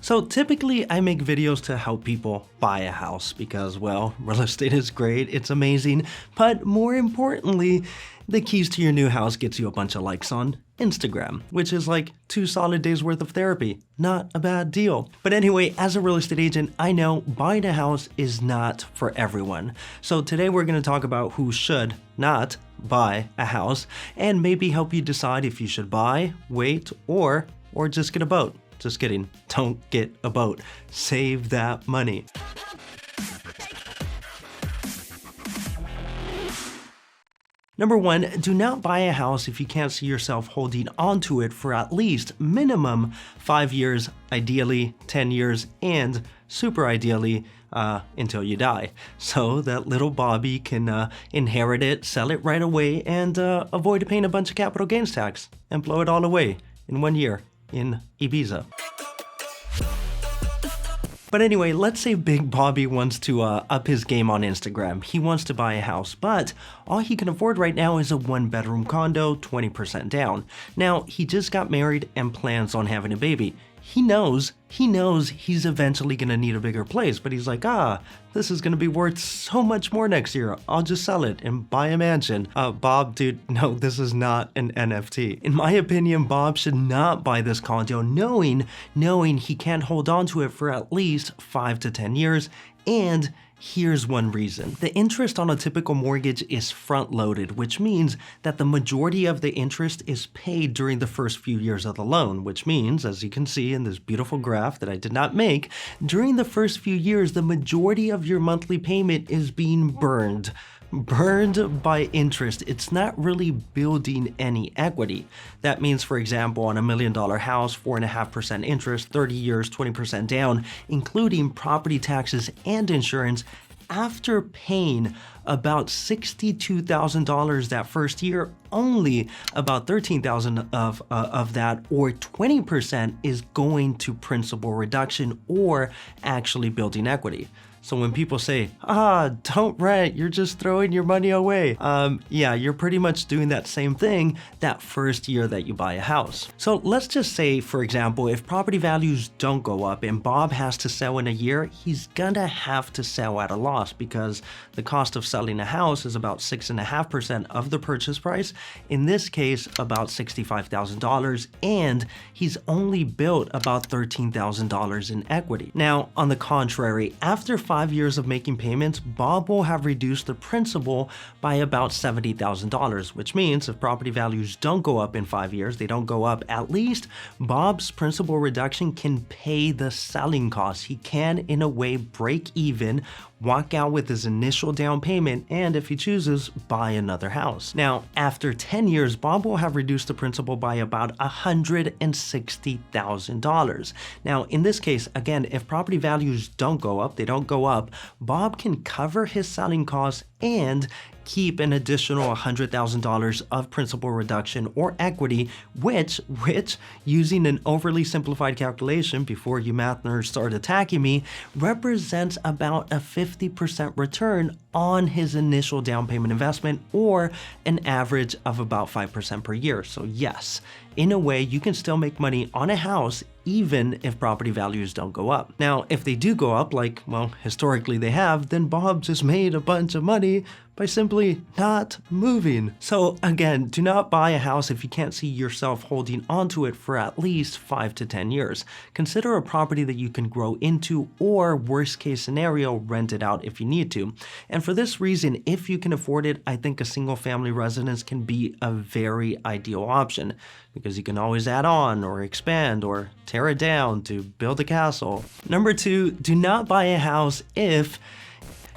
So typically I make videos to help people buy a house because, well, real estate is great, it's amazing, but more importantly, the keys to your new house gets you a bunch of likes on Instagram, which is like 2 solid days worth of therapy. Not a bad deal. But anyway, as a real estate agent, I know buying a house is not for everyone. So today we're going to talk about who should not buy a house and maybe help you decide if you should buy, wait, or just get a boat. Just kidding. Don't get a boat. Save that money. Number 1, do not buy a house if you can't see yourself holding onto it for at least minimum 5 years, ideally 10 years, and super ideally until you die. So that little Bobby can inherit it, sell it right away, and avoid paying a bunch of capital gains tax and blow it all away in 1 year in Ibiza. But anyway, let's say Big Bobby wants to up his game on Instagram. He wants to buy a house, but all he can afford right now is a 1-bedroom condo, 20% down. Now, he just got married and plans on having a baby. He knows he's eventually gonna need a bigger place, but he's like, this is gonna be worth so much more next year. I'll just sell it and buy a mansion. Bob, dude, no, this is not an NFT. In my opinion, Bob should not buy this condo knowing he can't hold on to it for at least 5 to 10 years. And here's one reason. The interest on a typical mortgage is front-loaded, which means that the majority of the interest is paid during the first few years of the loan, which means, as you can see in this beautiful graph that I did not make, during the first few years, the majority of your monthly payment is being burned by interest. It's not really building any equity. That means, for example, on $1 million house, 4.5% interest, 30 years, 20% down, including property taxes and insurance, after paying about $62,000 that first year, only about $13,000 of that, or 20%, is going to principal reduction or actually building equity. So when people say, don't rent, you're just throwing your money away. Yeah, you're pretty much doing that same thing that first year that you buy a house. So let's just say, for example, if property values don't go up and Bob has to sell in a year, he's gonna have to sell at a loss because the cost of selling a house is about 6.5% of the purchase price. In this case, about $65,000, and he's only built about $13,000 in equity. Now, on the contrary, after 5 years of making payments, Bob will have reduced the principal by about $70,000, which means if property values don't go up in 5 years, they don't go up, at least Bob's principal reduction can pay the selling costs. He can, in a way, break even, walk out with his initial down payment, and if he chooses, buy another house. Now, after 10 years, Bob will have reduced the principal by about $160,000. Now, in this case, again, if property values don't go up, they don't go up, Bob can cover his selling costs and keep an additional $100,000 of principal reduction or equity, which, using an overly simplified calculation before you math nerds start attacking me, represents about a 50% return on his initial down payment investment, or an average of about 5% per year. So yes, in a way, you can still make money on a house even if property values don't go up. Now, if they do go up, like, well, historically they have, then Bob just made a bunch of money by simply not moving. So again, do not buy a house if you can't see yourself holding onto it for at least 5 to 10 years. Consider a property that you can grow into, or worst case scenario, rent it out if you need to. And for this reason, if you can afford it, I think a single family residence can be a very ideal option, because you can always add on or expand or tear it down to build a castle. Number 2, do not buy a house if,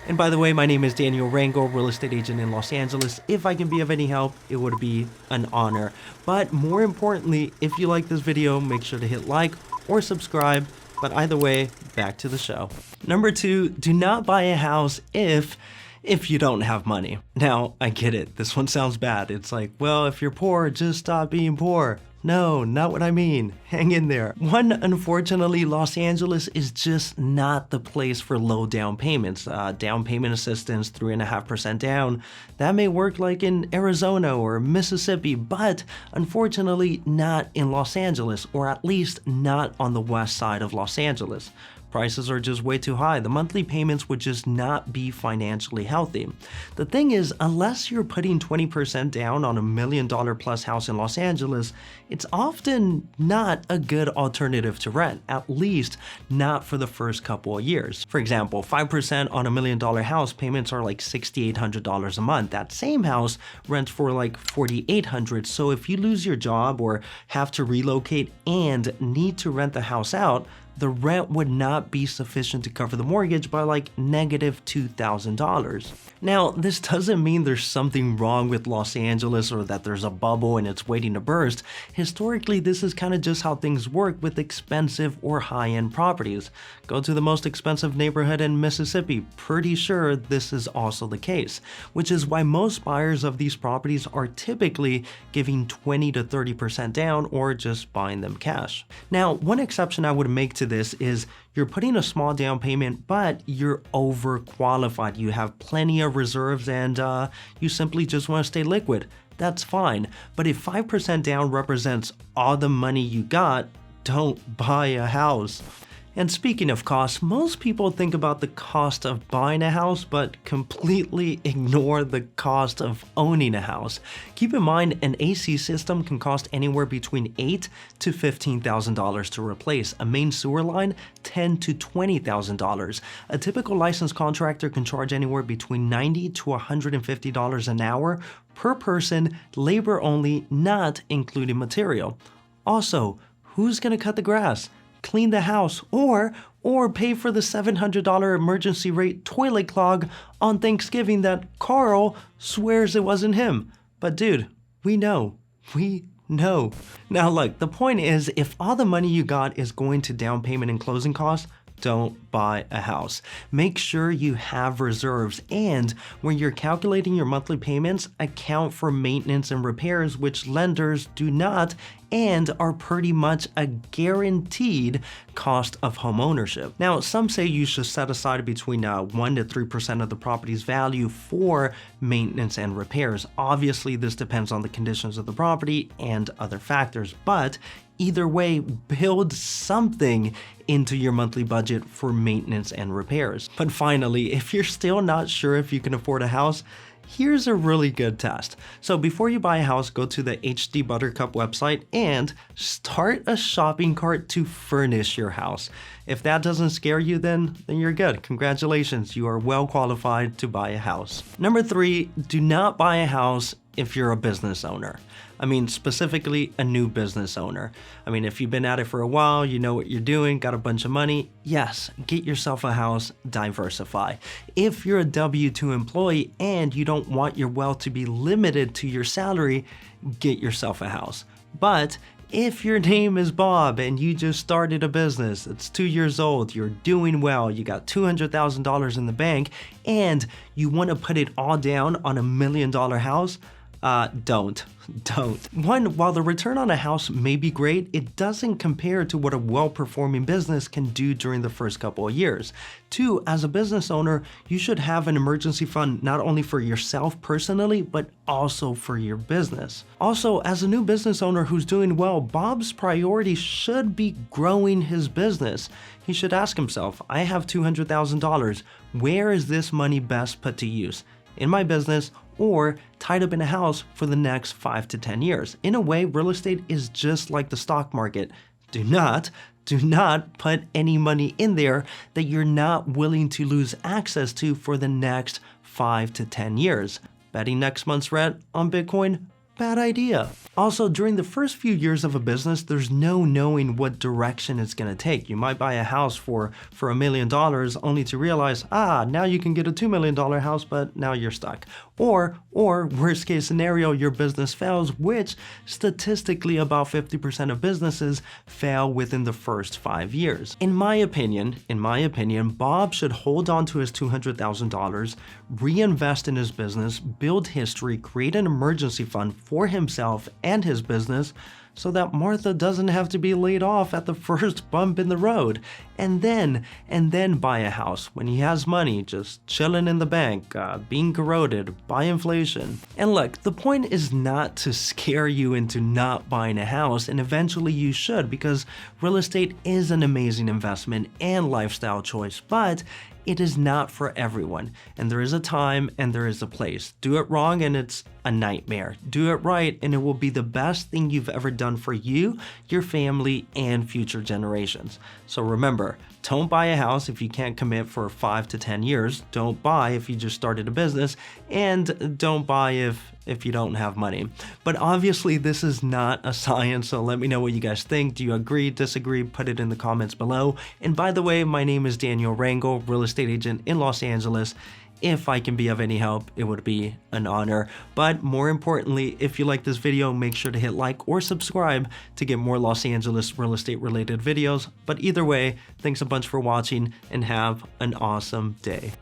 and by the way, my name is Daniel Rangel, real estate agent in Los Angeles. If I can be of any help, it would be an honor. But more importantly, if you like this video, make sure to hit like or subscribe. But either way, back to the show. Number 2, do not buy a house if you don't have money. Now, I get it. This one sounds bad. It's like, well, if you're poor, just stop being poor. No, not what I mean. Hang in there. One, unfortunately, Los Angeles is just not the place for low down payments. Down payment assistance, 3.5% down. That may work like in Arizona or Mississippi, but unfortunately not in Los Angeles, or at least not on the west side of Los Angeles. Prices are just way too high. The monthly payments would just not be financially healthy. The thing is, unless you're putting 20% down on $1 million plus house in Los Angeles, it's often not a good alternative to rent, at least not for the first couple of years. For example, 5% on $1 million house payments are like $6,800 a month. That same house rents for like $4,800. So if you lose your job or have to relocate and need to rent the house out, the rent would not be sufficient to cover the mortgage by like negative $2,000. Now, this doesn't mean there's something wrong with Los Angeles or that there's a bubble and it's waiting to burst. Historically, this is kind of just how things work with expensive or high-end properties. Go to the most expensive neighborhood in Mississippi, pretty sure this is also the case, which is why most buyers of these properties are typically giving 20 to 30% down or just buying them cash. Now, one exception I would make to this is you're putting a small down payment, but you're overqualified. You have plenty of reserves and you simply just want to stay liquid. That's fine. But if 5% down represents all the money you got, don't buy a house. And speaking of costs, most people think about the cost of buying a house, but completely ignore the cost of owning a house. Keep in mind, an AC system can cost anywhere between $8,000 to $15,000 to replace. A main sewer line, $10,000 to $20,000. A typical licensed contractor can charge anywhere between $90 to $150 an hour per person, labor only, not including material. Also, who's gonna cut the grass, clean the house, or pay for the $700 emergency rate toilet clog on Thanksgiving that Carl swears it wasn't him? But dude, we know. Now look, the point is, if all the money you got is going to down payment and closing costs, don't buy a house. Make sure you have reserves, and when you're calculating your monthly payments, account for maintenance and repairs, which lenders do not and are pretty much a guaranteed cost of home ownership. Now, some say you should set aside between 1 to 3% of the property's value for maintenance and repairs. Obviously, this depends on the conditions of the property and other factors, but either way, build something into your monthly budget for maintenance and repairs. But finally, if you're still not sure if you can afford a house, here's a really good test. So before you buy a house, go to the HD Buttercup website and start a shopping cart to furnish your house. If that doesn't scare you, then you're good. Congratulations, you are well qualified to buy a house. Number 3, do not buy a house if you're a business owner. I mean, specifically a new business owner. I mean, if you've been at it for a while, you know what you're doing, got a bunch of money, yes, get yourself a house, diversify. If you're a W-2 employee and you don't want your wealth to be limited to your salary, get yourself a house. But if your name is Bob and you just started a business, it's 2 years old, you're doing well, you got $200,000 in the bank, and you want to put it all down on $1 million house, don't. One, while the return on a house may be great, it doesn't compare to what a well-performing business can do during the first couple of years. 2, as a business owner, you should have an emergency fund not only for yourself personally, but also for your business. Also, as a new business owner who's doing well, Bob's priority should be growing his business. He should ask himself, I have $200,000. Where is this money best put to use? In my business, or tied up in a house for the next 5 to 10 years. In a way, real estate is just like the stock market. Do not put any money in there that you're not willing to lose access to for the next 5 to 10 years. Betting next month's rent on Bitcoin? Bad idea. Also, during the first few years of a business, there's no knowing what direction it's going to take. You might buy a house for $1 million only to realize, now you can get a $2 million house, but now you're stuck. Or worst case scenario, your business fails, which statistically about 50% of businesses fail within the first 5 years. In my opinion, Bob should hold on to his $200,000, reinvest in his business, build history, create an emergency fund for himself and his business, so that Martha doesn't have to be laid off at the first bump in the road. And then buy a house when he has money just chilling in the bank, being corroded by inflation. And look, the point is not to scare you into not buying a house, and eventually you should, because real estate is an amazing investment and lifestyle choice, but it is not for everyone, and there is a time and there is a place. Do it wrong and it's a nightmare. Do it right and it will be the best thing you've ever done for you, your family, and future generations. So remember, don't buy a house if you can't commit for 5 to 10 years. Don't buy if you just started a business, and don't buy if you don't have money. But obviously this is not a science, so let me know what you guys think. Do you agree, disagree? Put it in the comments below. And by the way, my name is Daniel Rangel, real estate agent in Los Angeles. If I can be of any help, it would be an honor. But more importantly, if you like this video, make sure to hit like or subscribe to get more Los Angeles real estate related videos. But either way, thanks a bunch for watching and have an awesome day.